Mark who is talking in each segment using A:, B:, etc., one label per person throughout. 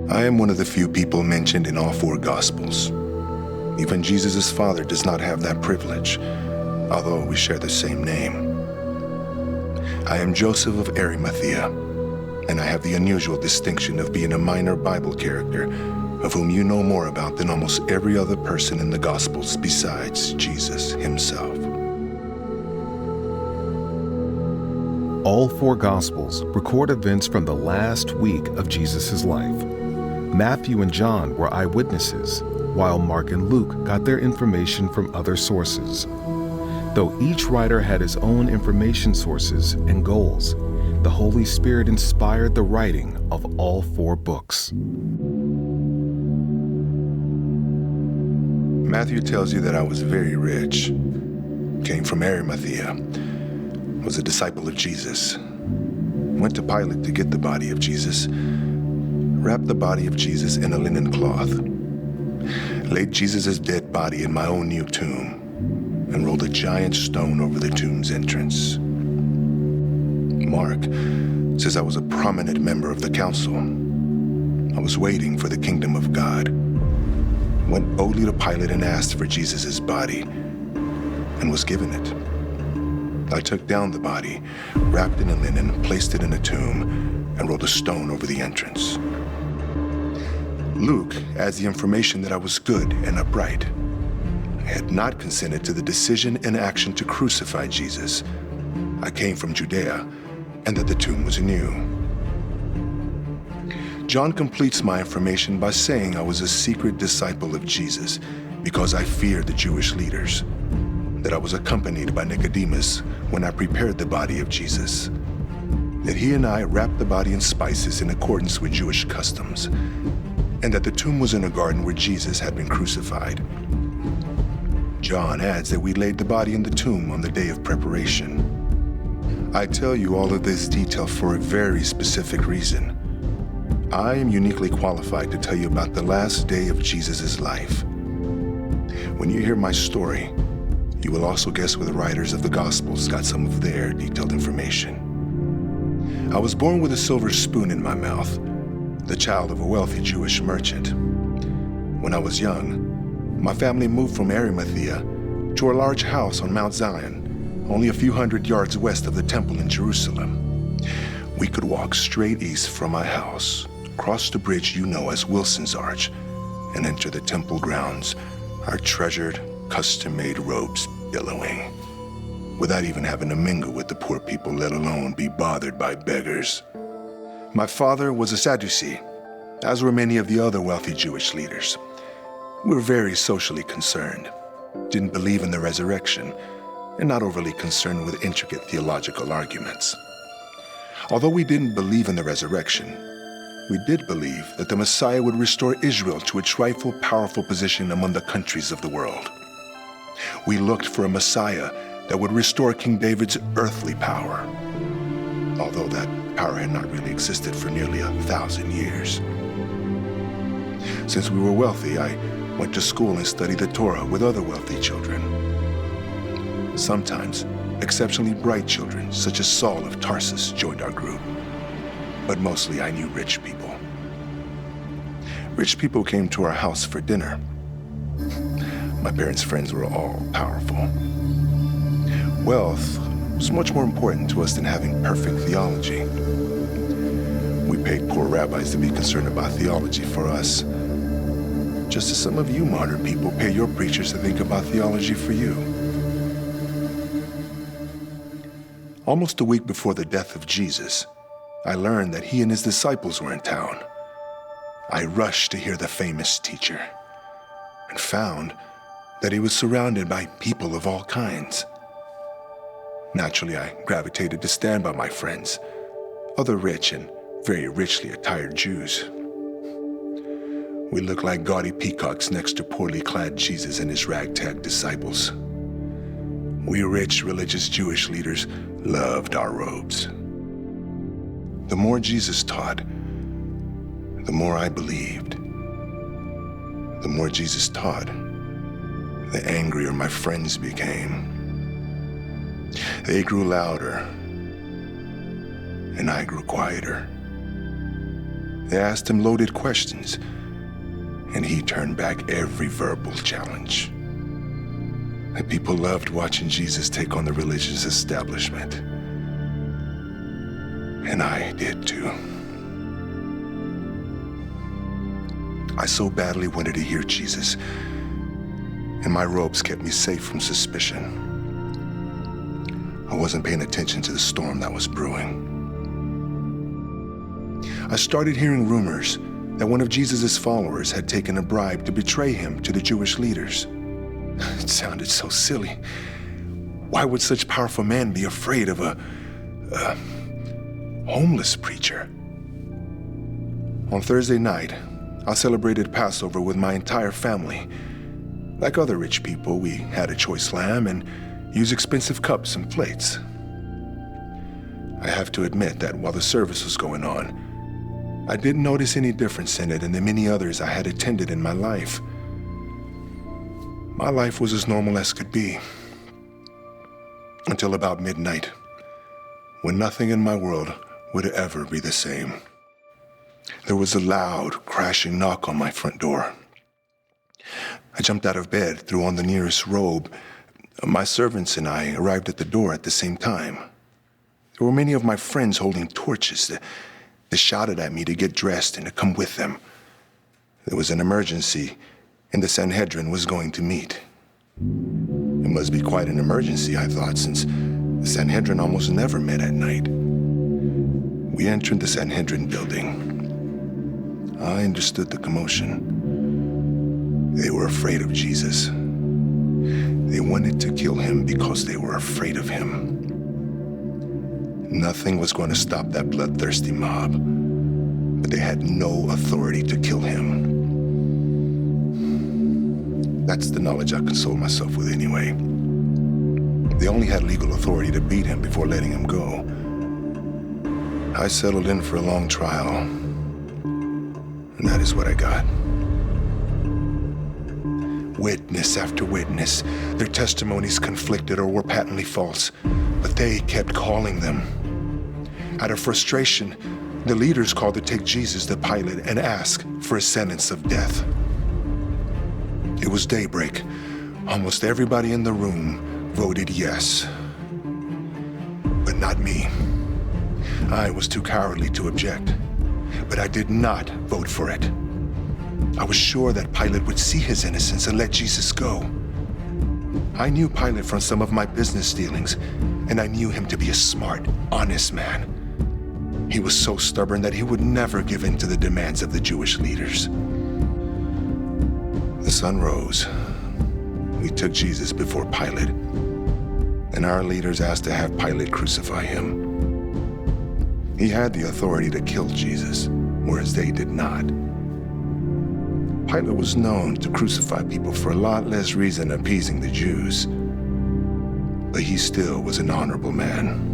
A: I am one of the few people mentioned in all four Gospels. Even Jesus' father does not have that privilege, although we share the same name. I am Joseph of Arimathea, and I have the unusual distinction of being a minor Bible character of whom you know more about than almost every other person in the Gospels besides Jesus himself.
B: All four Gospels record events from the last week of Jesus' life. Matthew and John were eyewitnesses, while Mark and Luke got their information from other sources. Though each writer had his own information sources and goals, the Holy Spirit inspired the writing of all four books.
A: Matthew tells you that I was very rich, came from Arimathea, was a disciple of Jesus, went to Pilate to get the body of Jesus, wrapped the body of Jesus in a linen cloth, laid Jesus' dead body in my own new tomb, and rolled a giant stone over the tomb's entrance. Mark says I was a prominent member of the council. I was waiting for the kingdom of God. Went boldly to Pilate and asked for Jesus' body, and was given it. I took down the body, wrapped it in linen, placed it in a tomb, and rolled a stone over the entrance. Luke adds the information that I was good and upright. I had not consented to the decision and action to crucify Jesus. I came from Judea, and that the tomb was new. John completes my information by saying I was a secret disciple of Jesus because I feared the Jewish leaders, that I was accompanied by Nicodemus when I prepared the body of Jesus, that he and I wrapped the body in spices in accordance with Jewish customs, and that the tomb was in a garden where Jesus had been crucified. John adds that we laid the body in the tomb on the day of preparation. I tell you all of this detail for a very specific reason. I am uniquely qualified to tell you about the last day of Jesus' life. When you hear my story, you will also guess where the writers of the Gospels got some of their detailed information. I was born with a silver spoon in my mouth, the child of a wealthy Jewish merchant. When I was young, my family moved from Arimathea to a large house on Mount Zion, only a few hundred yards west of the temple in Jerusalem. We could walk straight east from my house, cross the bridge you know as Wilson's Arch, and enter the temple grounds, our treasured, custom-made robes billowing, without even having to mingle with the poor people, let alone be bothered by beggars. My father was a Sadducee, as were many of the other wealthy Jewish leaders. We were very socially concerned, didn't believe in the resurrection, and not overly concerned with intricate theological arguments. Although we didn't believe in the resurrection, we did believe that the Messiah would restore Israel to its rightful, powerful position among the countries of the world. We looked for a Messiah that would restore King David's earthly power, although that power had not really existed for nearly 1,000 years. Since we were wealthy, I went to school and studied the Torah with other wealthy children. Sometimes, exceptionally bright children, such as Saul of Tarsus, joined our group. But mostly I knew rich people. Rich people came to our house for dinner. My parents' friends were all powerful. Wealth was much more important to us than having perfect theology. We paid poor rabbis to be concerned about theology for us, just as some of you modern people pay your preachers to think about theology for you. Almost a week before the death of Jesus, I learned that he and his disciples were in town. I rushed to hear the famous teacher and found that he was surrounded by people of all kinds. Naturally, I gravitated to stand by my friends, other rich and very richly attired Jews. We looked like gaudy peacocks next to poorly clad Jesus and his ragtag disciples. We rich, religious Jewish leaders loved our robes. The more Jesus taught, the more I believed. The more Jesus taught, the angrier my friends became. They grew louder, and I grew quieter. They asked him loaded questions, and he turned back every verbal challenge. The people loved watching Jesus take on the religious establishment. And I did too. I so badly wanted to hear Jesus, and my robes kept me safe from suspicion. I wasn't paying attention to the storm that was brewing. I started hearing rumors that one of Jesus' followers had taken a bribe to betray him to the Jewish leaders. It sounded so silly. Why would such powerful men be afraid of a homeless preacher? On Thursday night, I celebrated Passover with my entire family. Like other rich people, we had a choice lamb and used expensive cups and plates. I have to admit that while the service was going on, I didn't notice any difference in it than the many others I had attended in my life. My life was as normal as could be, until about midnight, when nothing in my world would ever be the same. There was a loud, crashing knock on my front door. I jumped out of bed, threw on the nearest robe. My servants and I arrived at the door at the same time. There were many of my friends holding torches. They shouted at me to get dressed and to come with them. There was an emergency, and the Sanhedrin was going to meet. It must be quite an emergency, I thought, since the Sanhedrin almost never met at night. We entered the Sanhedrin building. I understood the commotion. They were afraid of Jesus. They wanted to kill him because they were afraid of him. Nothing was going to stop that bloodthirsty mob, but they had no authority to kill him. That's the knowledge I console myself with anyway. They only had legal authority to beat him before letting him go. I settled in for a long trial, and that is what I got. Witness after witness, their testimonies conflicted or were patently false, but they kept calling them. Out of frustration, the leaders called to take Jesus to Pilate and ask for a sentence of death. It was daybreak. Almost everybody in the room voted yes. But not me. I was too cowardly to object, but I did not vote for it. I was sure that Pilate would see his innocence and let Jesus go. I knew Pilate from some of my business dealings, and I knew him to be a smart, honest man. He was so stubborn that he would never give in to the demands of the Jewish leaders. The sun rose. We took Jesus before Pilate, and our leaders asked to have Pilate crucify him. He had the authority to kill Jesus, whereas they did not. Pilate was known to crucify people for a lot less reason than appeasing the Jews, but he still was an honorable man.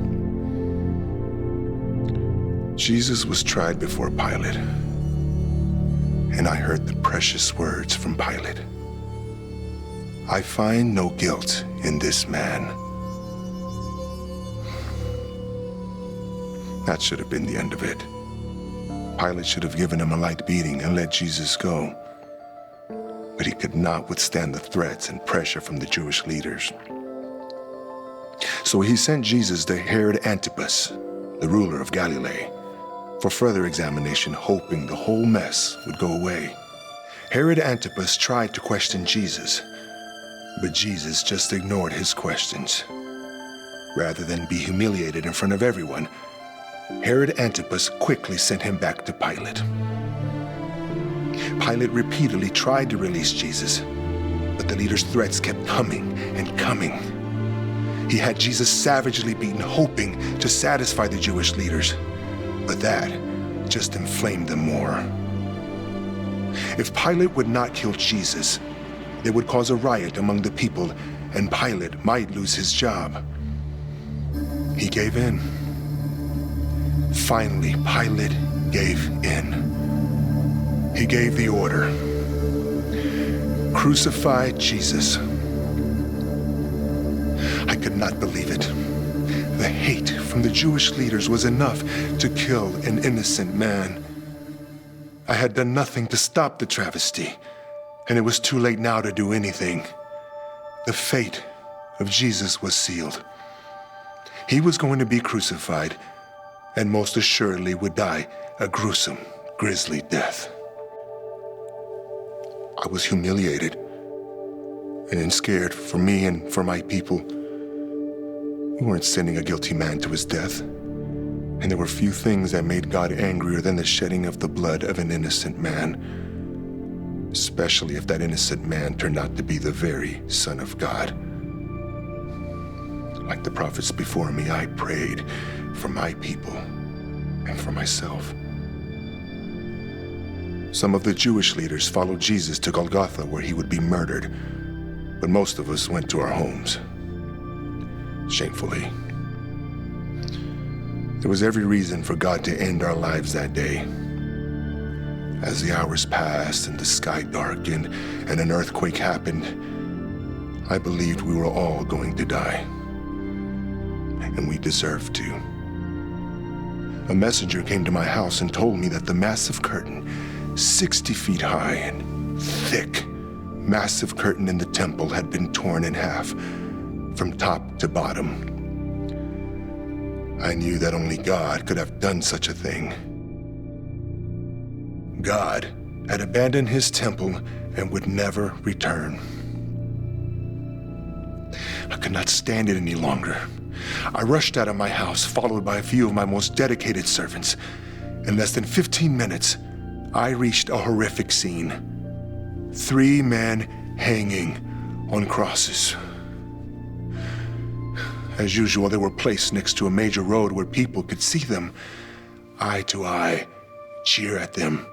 A: Jesus was tried before Pilate, and I heard the precious words from Pilate. I find no guilt in this man. That should have been the end of it. Pilate should have given him a light beating and let Jesus go. But he could not withstand the threats and pressure from the Jewish leaders. So he sent Jesus to Herod Antipas, the ruler of Galilee, for further examination, hoping the whole mess would go away. Herod Antipas tried to question Jesus, but Jesus just ignored his questions. Rather than be humiliated in front of everyone, Herod Antipas quickly sent him back to Pilate. Pilate repeatedly tried to release Jesus, but the leader's threats kept coming and coming. He had Jesus savagely beaten, hoping to satisfy the Jewish leaders, but that just inflamed them more. If Pilate would not kill Jesus, they would cause a riot among the people, and Pilate might lose his job. He gave in. Finally, Pilate gave in. He gave the order. Crucify Jesus. I could not believe it. The hate from the Jewish leaders was enough to kill an innocent man. I had done nothing to stop the travesty, and it was too late now to do anything. The fate of Jesus was sealed. He was going to be crucified, and most assuredly would die a gruesome, grisly death. I was humiliated and scared for me and for my people. We weren't sending a guilty man to his death, and there were few things that made God angrier than the shedding of the blood of an innocent man, especially if that innocent man turned out to be the very Son of God. Like the prophets before me, I prayed for my people and for myself. Some of the Jewish leaders followed Jesus to Golgotha, where he would be murdered, but most of us went to our homes. Shamefully. There was every reason for God to end our lives that day. As the hours passed and the sky darkened and an earthquake happened, I believed we were all going to die. And we deserved to. A messenger came to my house and told me that the massive curtain, 60 feet high and thick, massive curtain in the temple had been torn in half from top to bottom. I knew that only God could have done such a thing. God had abandoned his temple and would never return. I could not stand it any longer. I rushed out of my house, followed by a few of my most dedicated servants. In less than 15 minutes, I reached a horrific scene. 3 men hanging on crosses. As usual, they were placed next to a major road where people could see them, eye to eye, cheer at them,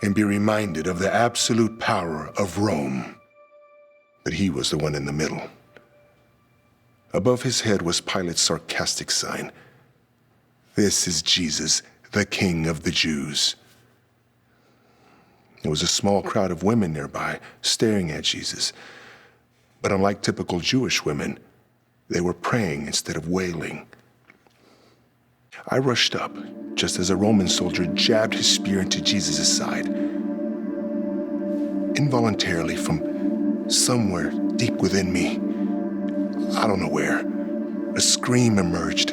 A: and be reminded of the absolute power of Rome. But he was the one in the middle. Above his head was Pilate's sarcastic sign. "This is Jesus, the King of the Jews." There was a small crowd of women nearby, staring at Jesus. But unlike typical Jewish women, they were praying instead of wailing. I rushed up, just as a Roman soldier jabbed his spear into Jesus' side. Involuntarily, from somewhere deep within me, I don't know where, a scream emerged.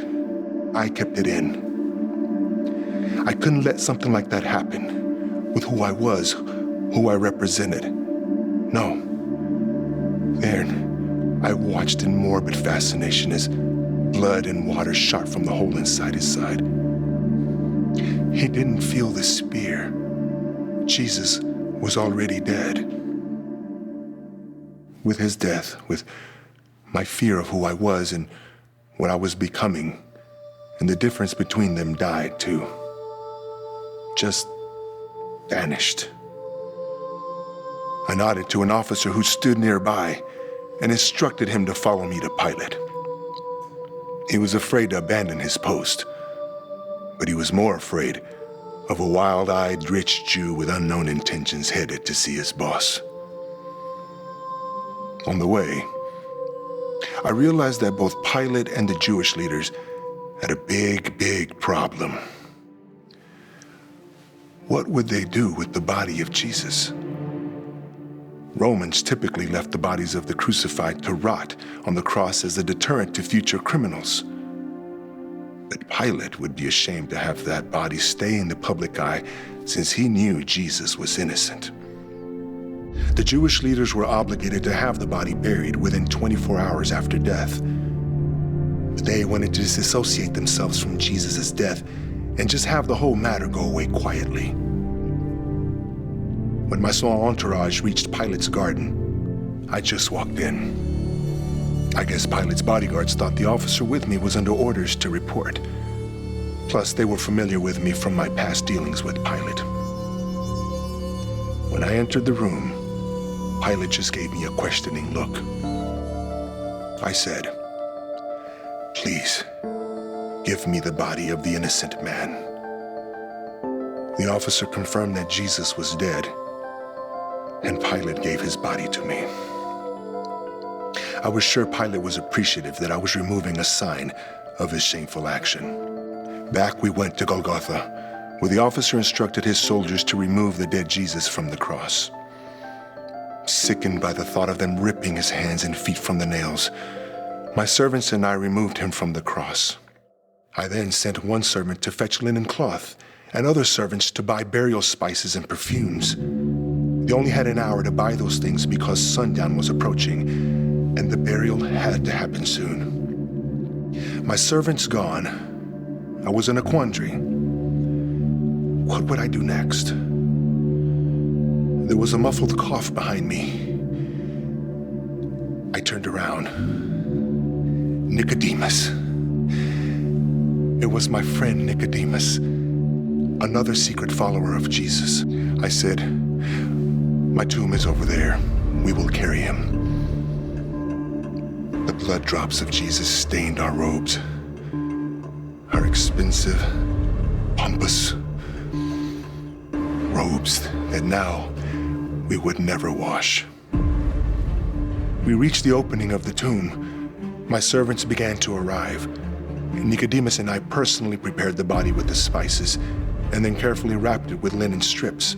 A: I kept it in. I couldn't let something like that happen with who I was, who I represented. No. Then, I watched in morbid fascination as blood and water shot from the hole inside his side. He didn't feel the spear. Jesus was already dead. With his death, with my fear of who I was and what I was becoming, and the difference between them died too. Just vanished. I nodded to an officer who stood nearby and instructed him to follow me to Pilate. He was afraid to abandon his post, but he was more afraid of a wild-eyed rich Jew with unknown intentions headed to see his boss. On the way, I realized that both Pilate and the Jewish leaders had a big problem. What would they do with the body of Jesus? Romans typically left the bodies of the crucified to rot on the cross as a deterrent to future criminals. But Pilate would be ashamed to have that body stay in the public eye since he knew Jesus was innocent. The Jewish leaders were obligated to have the body buried within 24 hours after death. But they wanted to disassociate themselves from Jesus' death and just have the whole matter go away quietly. When my small entourage reached Pilate's garden, I just walked in. I guess Pilate's bodyguards thought the officer with me was under orders to report. Plus, they were familiar with me from my past dealings with Pilate. When I entered the room, Pilate just gave me a questioning look. I said, "Please, give me the body of the innocent man." The officer confirmed that Jesus was dead, and Pilate gave his body to me. I was sure Pilate was appreciative that I was removing a sign of his shameful action. Back we went to Golgotha, where the officer instructed his soldiers to remove the dead Jesus from the cross. Sickened by the thought of them ripping his hands and feet from the nails, my servants and I removed him from the cross. I then sent one servant to fetch linen cloth and other servants to buy burial spices and perfumes. They only had an hour to buy those things because sundown was approaching, and the burial had to happen soon. My servants gone, I was in a quandary. What would I do next? There was a muffled cough behind me. I turned around. Nicodemus. It was my friend Nicodemus, another secret follower of Jesus. I said, "My tomb is over there. We will carry him." The blood drops of Jesus stained our robes, our expensive, pompous robes that now we would never wash. We reached the opening of the tomb. My servants began to arrive. Nicodemus and I personally prepared the body with the spices and then carefully wrapped it with linen strips.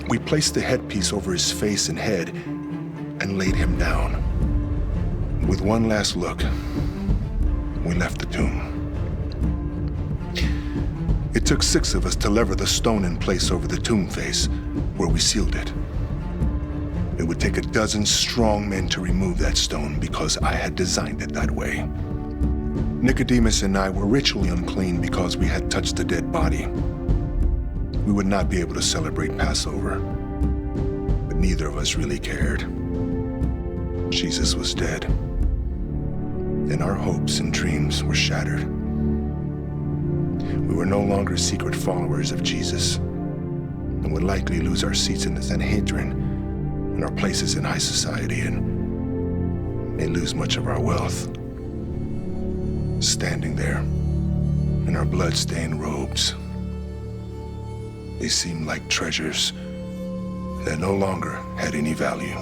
A: We placed the headpiece over his face and head and laid him down. With one last look, we left the tomb. It took 6 of us to lever the stone in place over the tomb face, where we sealed it. It would take a dozen strong men to remove that stone because I had designed it that way. Nicodemus and I were ritually unclean because we had touched a dead body. We would not be able to celebrate Passover, but neither of us really cared. Jesus was dead, and our hopes and dreams were shattered. We were no longer secret followers of Jesus, and would likely lose our seats in the Sanhedrin and our places in high society, and may lose much of our wealth. Standing there in our blood-stained robes, they seemed like treasures that no longer had any value.